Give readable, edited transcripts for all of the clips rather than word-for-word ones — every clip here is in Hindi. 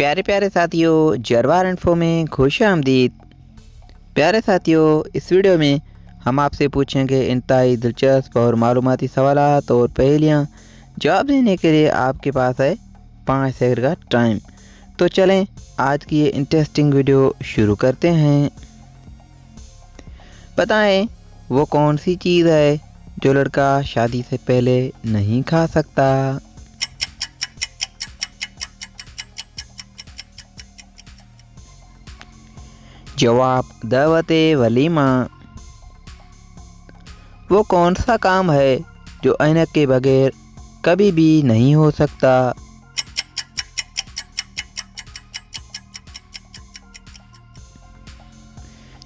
प्यारे प्यारे साथियों, जरवार इन्फो में खुशामदीद। प्यारे साथियों, इस वीडियो में हम आपसे पूछेंगे इंतहाई दिलचस्प और मालूमाती सवालात और पहेलियाँ। जवाब देने के लिए आपके पास है 5 सेकंड का टाइम। तो चलें आज की ये इंटरेस्टिंग वीडियो शुरू करते हैं। बताएं वो कौन सी चीज़ है जो लड़का शादी से पहले नहीं खा सकता। जवाब दावते वलीमा। वो कौन सा काम है जो ऐनक के बगैर कभी भी नहीं हो सकता।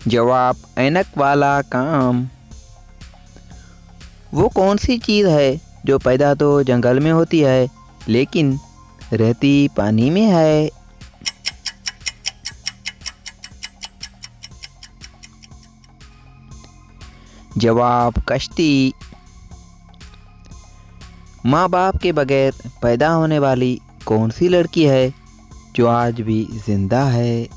जवाब ऐनक वाला काम। वो कौन सी चीज़ है जो पैदा तो जंगल में होती है लेकिन रहती पानी में है। जवाब कश्ती। माँ बाप के बगैर पैदा होने वाली कौन सी लड़की है जो आज भी जिंदा है।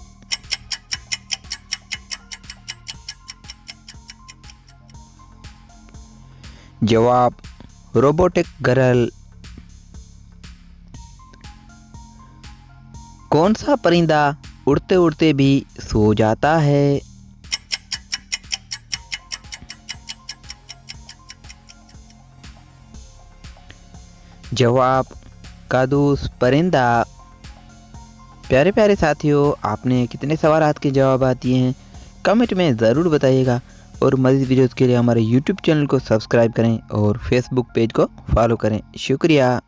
जवाब रोबोटिक गर्ल। कौन सा परिंदा उड़ते उड़ते भी सो जाता है। जवाब कादूस परिंदा। प्यारे प्यारे साथियों, आपने कितने सवाल के जवाब दिए हैं कमेंट में ज़रूर बताइएगा और मज़ीद वीडियोज़ के लिए हमारे YouTube चैनल को सब्सक्राइब करें और Facebook पेज को फॉलो करें। शुक्रिया।